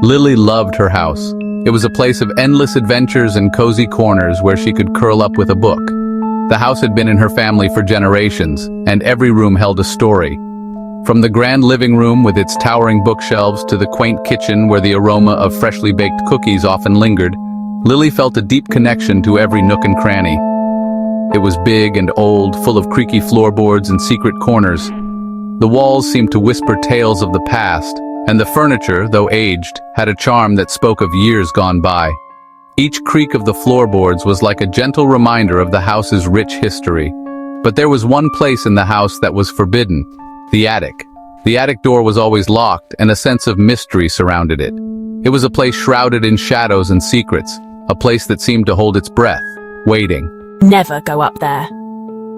Lily loved her house. It was a place of endless adventures and cozy corners where she could curl up with a book. The house had been in her family for generations, and every room held a story. From the grand living room with its towering bookshelves to the quaint kitchen where the aroma of freshly baked cookies often lingered, Lily felt a deep connection to every nook and cranny. It was big and old, full of creaky floorboards and secret corners. The walls seemed to whisper tales of the past, and the furniture, though aged, had a charm that spoke of years gone by. Each creak of the floorboards was like a gentle reminder of the house's rich history. But there was one place in the house that was forbidden: the attic. The attic door was always locked, and a sense of mystery surrounded it. It was a place shrouded in shadows and secrets, a place that seemed to hold its breath, waiting. Never go up there.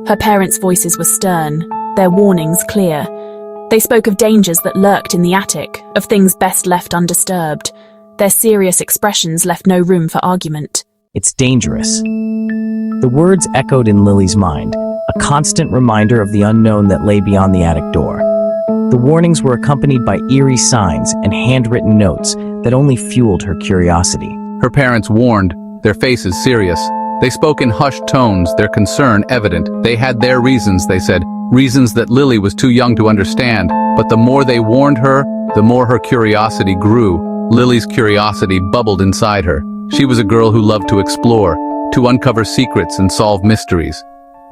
Her parents' voices were stern, their warnings clear. They spoke of dangers that lurked in the attic, of things best left undisturbed. Their serious expressions left no room for argument. It's dangerous. The words echoed in Lily's mind, a constant reminder of the unknown that lay beyond the attic door. The warnings were accompanied by eerie signs and handwritten notes that only fueled her curiosity. Her parents warned, their faces serious. They spoke in hushed tones, their concern evident. They had their reasons, they said, reasons that Lily was too young to understand. But the more they warned her, the more her curiosity grew. Lily's curiosity bubbled inside her. She was a girl who loved to explore, to uncover secrets and solve mysteries.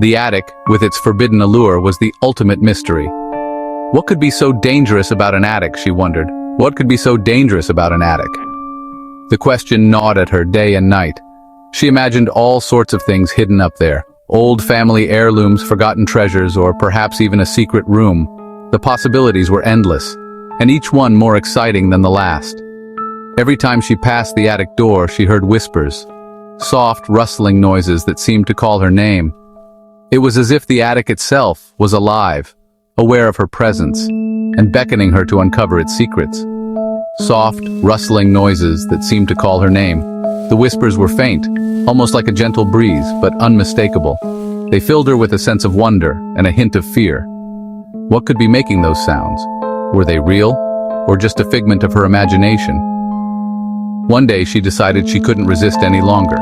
The attic, with its forbidden allure, was the ultimate mystery. What could be so dangerous about an attic, she wondered. What could be so dangerous about an attic? The question gnawed at her day and night. She imagined all sorts of things hidden up there. Old family heirlooms, forgotten treasures, or perhaps even a secret room. The possibilities were endless, and each one more exciting than the last. Every time she passed the attic door, she heard whispers, soft, rustling noises that seemed to call her name. It was as if the attic itself was alive, aware of her presence, and beckoning her to uncover its secrets. Soft, rustling noises that seemed to call her name. The whispers were faint, almost like a gentle breeze, but unmistakable. They filled her with a sense of wonder and a hint of fear. What could be making those sounds? Were they real, or just a figment of her imagination? One day she decided she couldn't resist any longer.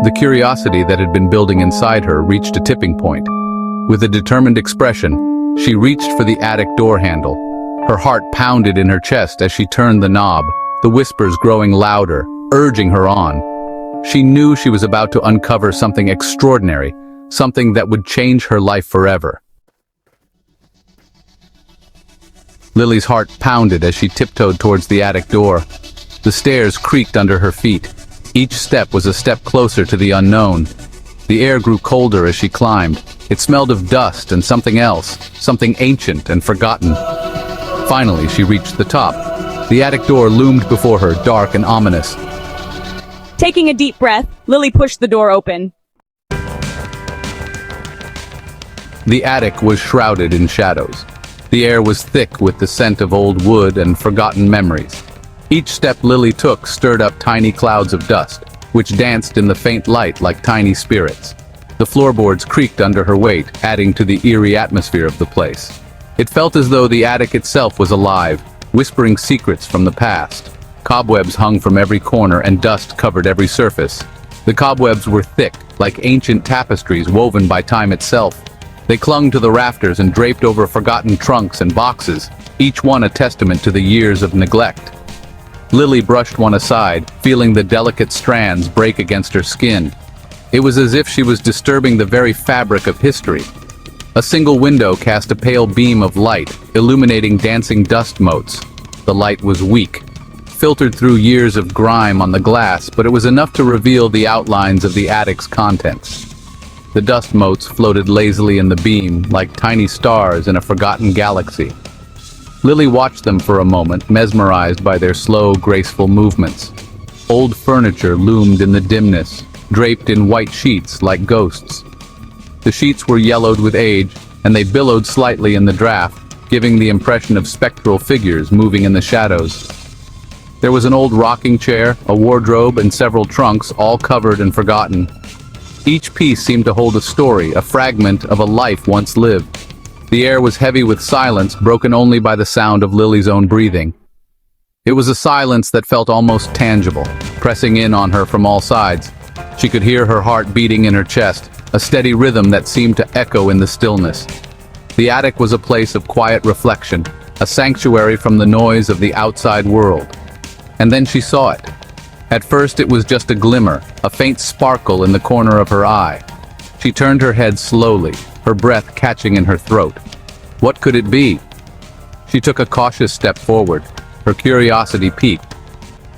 The curiosity that had been building inside her reached a tipping point. With a determined expression, she reached for the attic door handle. Her heart pounded in her chest as she turned the knob, the whispers growing louder, urging her on. She knew she was about to uncover something extraordinary, something that would change her life forever. Lily's heart pounded as she tiptoed towards the attic door. The stairs creaked under her feet. Each step was a step closer to the unknown. The air grew colder as she climbed. It smelled of dust and something else, something ancient and forgotten. Finally, she reached the top. The attic door loomed before her, dark and ominous. Taking a deep breath, Lily pushed the door open. The attic was shrouded in shadows. The air was thick with the scent of old wood and forgotten memories. Each step Lily took stirred up tiny clouds of dust, which danced in the faint light like tiny spirits. The floorboards creaked under her weight, adding to the eerie atmosphere of the place. It felt as though the attic itself was alive, whispering secrets from the past. Cobwebs hung from every corner and dust covered every surface. The cobwebs were thick, like ancient tapestries woven by time itself. They clung to the rafters and draped over forgotten trunks and boxes, each one a testament to the years of neglect. Lily brushed one aside, feeling the delicate strands break against her skin. It was as if she was disturbing the very fabric of history. A single window cast a pale beam of light, illuminating dancing dust motes. The light was weak, filtered through years of grime on the glass, but it was enough to reveal the outlines of the attic's contents. The dust motes floated lazily in the beam, like tiny stars in a forgotten galaxy. Lily watched them for a moment, mesmerized by their slow, graceful movements. Old furniture loomed in the dimness, draped in white sheets like ghosts. The sheets were yellowed with age, and they billowed slightly in the draft, giving the impression of spectral figures moving in the shadows. There was an old rocking chair, a wardrobe, and several trunks, all covered and forgotten. Each piece seemed to hold a story, a fragment of a life once lived. The air was heavy with silence, broken only by the sound of Lily's own breathing. It was a silence that felt almost tangible, pressing in on her from all sides. She could hear her heart beating in her chest, a steady rhythm that seemed to echo in the stillness. The attic was a place of quiet reflection, a sanctuary from the noise of the outside world. And then she saw it. At first it was just a glimmer, a faint sparkle in the corner of her eye. She turned her head slowly, her breath catching in her throat. What could it be? She took a cautious step forward. Her curiosity peaked.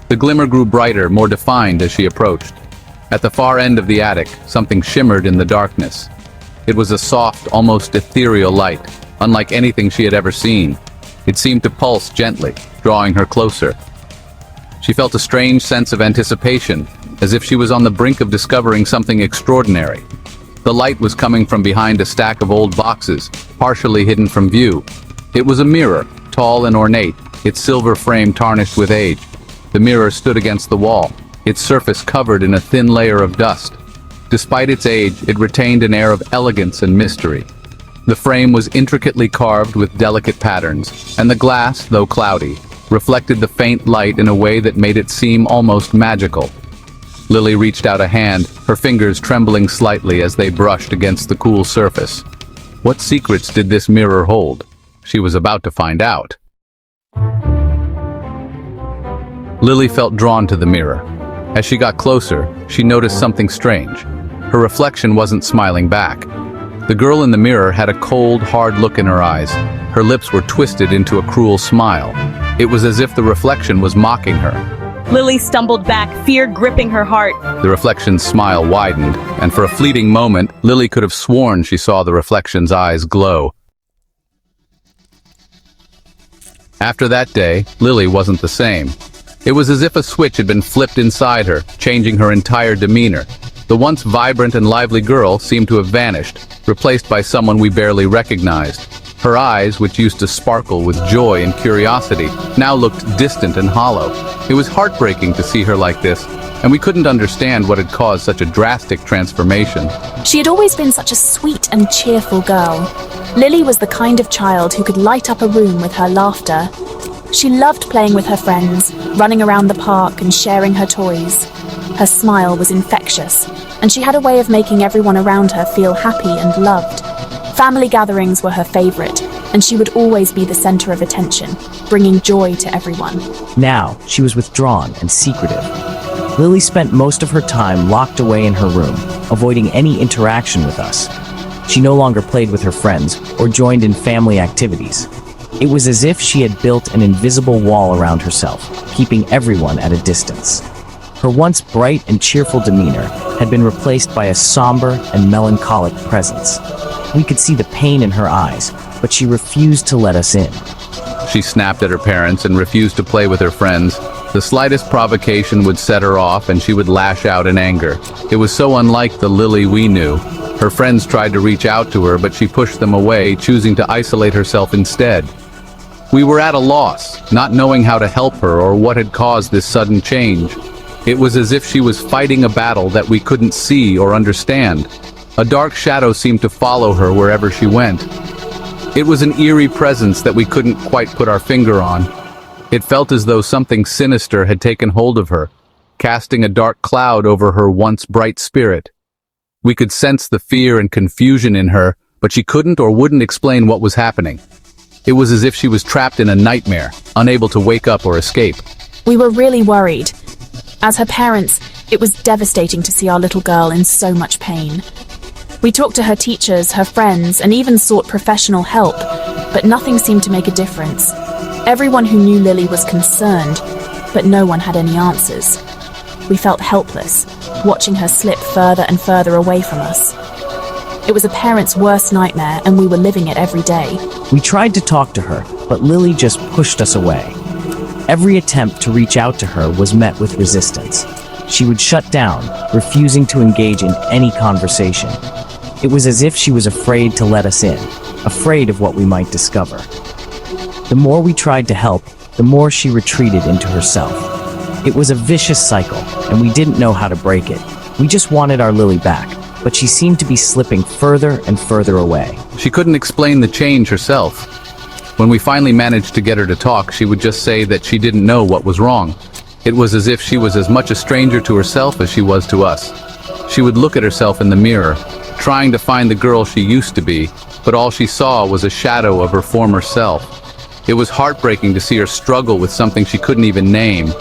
The glimmer grew brighter, more defined as she approached. At the far end of the attic, something shimmered in the darkness. It was a soft, almost ethereal light, unlike anything she had ever seen. It seemed to pulse gently, drawing her closer. She felt a strange sense of anticipation, as if she was on the brink of discovering something extraordinary. The light was coming from behind a stack of old boxes, partially hidden from view. It was a mirror, tall and ornate, its silver frame tarnished with age. The mirror stood against the wall, its surface covered in a thin layer of dust. Despite its age, it retained an air of elegance and mystery. The frame was intricately carved with delicate patterns, and the glass, though cloudy, reflected the faint light in a way that made it seem almost magical. Lily reached out a hand, her fingers trembling slightly as they brushed against the cool surface. What secrets did this mirror hold? She was about to find out. Lily felt drawn to the mirror. As she got closer, she noticed something strange. Her reflection wasn't smiling back. The girl in the mirror had a cold, hard look in her eyes. Her lips were twisted into a cruel smile. It was as if the reflection was mocking her. Lily stumbled back, fear gripping her heart. The reflection's smile widened, and for a fleeting moment, Lily could have sworn she saw the reflection's eyes glow. After that day, Lily wasn't the same. It was as if a switch had been flipped inside her, changing her entire demeanor. The once vibrant and lively girl seemed to have vanished, replaced by someone we barely recognized. Her eyes, which used to sparkle with joy and curiosity, now looked distant and hollow. It was heartbreaking to see her like this, and we couldn't understand what had caused such a drastic transformation. She had always been such a sweet and cheerful girl. Lily was the kind of child who could light up a room with her laughter. She loved playing with her friends, running around the park and sharing her toys. Her smile was infectious, and she had a way of making everyone around her feel happy and loved. Family gatherings were her favorite, and she would always be the center of attention, bringing joy to everyone. Now, she was withdrawn and secretive. Lily spent most of her time locked away in her room, avoiding any interaction with us. She no longer played with her friends or joined in family activities. It was as if she had built an invisible wall around herself, keeping everyone at a distance. Her once bright and cheerful demeanor had been replaced by a somber and melancholic presence. We could see the pain in her eyes, but she refused to let us in. She snapped at her parents and refused to play with her friends. The slightest provocation would set her off, and she would lash out in anger. It was so unlike the Lily we knew. Her friends tried to reach out to her, but she pushed them away, choosing to isolate herself instead. We were at a loss, not knowing how to help her or what had caused this sudden change. It was as if she was fighting a battle that we couldn't see or understand. A dark shadow seemed to follow her wherever she went. It was an eerie presence that we couldn't quite put our finger on. It felt as though something sinister had taken hold of her, casting a dark cloud over her once bright spirit. We could sense the fear and confusion in her, but she couldn't or wouldn't explain what was happening. It was as if she was trapped in a nightmare, unable to wake up or escape. We were really worried. As her parents, it was devastating to see our little girl in so much pain. We talked to her teachers, her friends, and even sought professional help, but nothing seemed to make a difference. Everyone who knew Lily was concerned, but no one had any answers. We felt helpless, watching her slip further and further away from us. It was a parent's worst nightmare, and we were living it every day. We tried to talk to her, but Lily just pushed us away. Every attempt to reach out to her was met with resistance. She would shut down, refusing to engage in any conversation. It was as if she was afraid to let us in, afraid of what we might discover. The more we tried to help, the more she retreated into herself. It was a vicious cycle, and we didn't know how to break it. We just wanted our Lily back, but she seemed to be slipping further and further away. She couldn't explain the change herself. When we finally managed to get her to talk, she would just say that she didn't know what was wrong. It was as if she was as much a stranger to herself as she was to us. She would look at herself in the mirror, trying to find the girl she used to be, but all she saw was a shadow of her former self. It was heartbreaking to see her struggle with something she couldn't even name.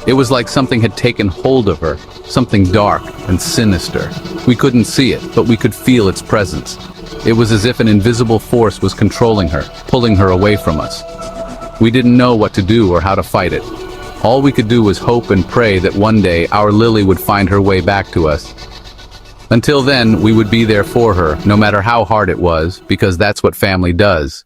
It was like something had taken hold of her, something dark and sinister. We couldn't see it, but we could feel its presence. It was as if an invisible force was controlling her, pulling her away from us. We didn't know what to do or how to fight it. All we could do was hope and pray that one day our Lily would find her way back to us. Until then, we would be there for her, no matter how hard it was, because that's what family does.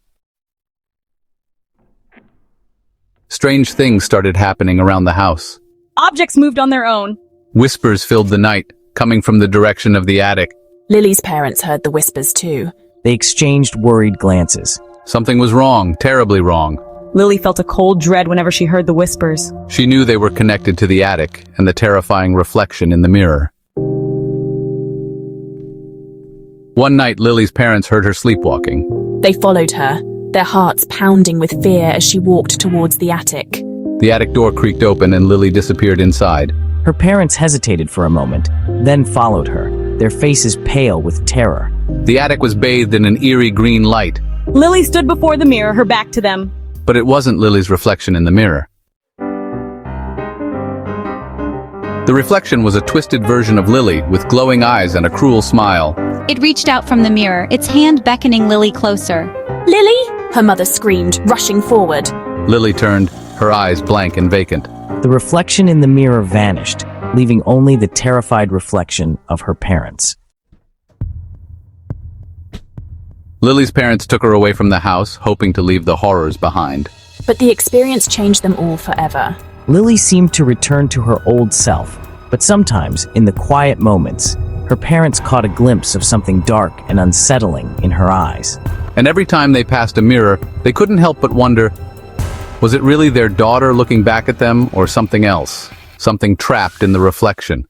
Strange things started happening around the house. Objects moved on their own. Whispers filled the night, coming from the direction of the attic. Lily's parents heard the whispers too. They exchanged worried glances. Something was wrong, terribly wrong. Lily felt a cold dread whenever she heard the whispers. She knew they were connected to the attic and the terrifying reflection in the mirror. One night, Lily's parents heard her sleepwalking. They followed her, their hearts pounding with fear as she walked towards the attic. The attic door creaked open and Lily disappeared inside. Her parents hesitated for a moment, then followed her, their faces pale with terror. The attic was bathed in an eerie green light. Lily stood before the mirror, her back to them. But it wasn't Lily's reflection in the mirror. The reflection was a twisted version of Lily, with glowing eyes and a cruel smile. It reached out from the mirror, its hand beckoning Lily closer. Lily! Her mother screamed, rushing forward. Lily turned, her eyes blank and vacant. The reflection in the mirror vanished, leaving only the terrified reflection of her parents. Lily's parents took her away from the house, hoping to leave the horrors behind. But the experience changed them all forever. Lily seemed to return to her old self, but sometimes, in the quiet moments, her parents caught a glimpse of something dark and unsettling in her eyes. And every time they passed a mirror, they couldn't help but wonder, was it really their daughter looking back at them or something else? Something trapped in the reflection.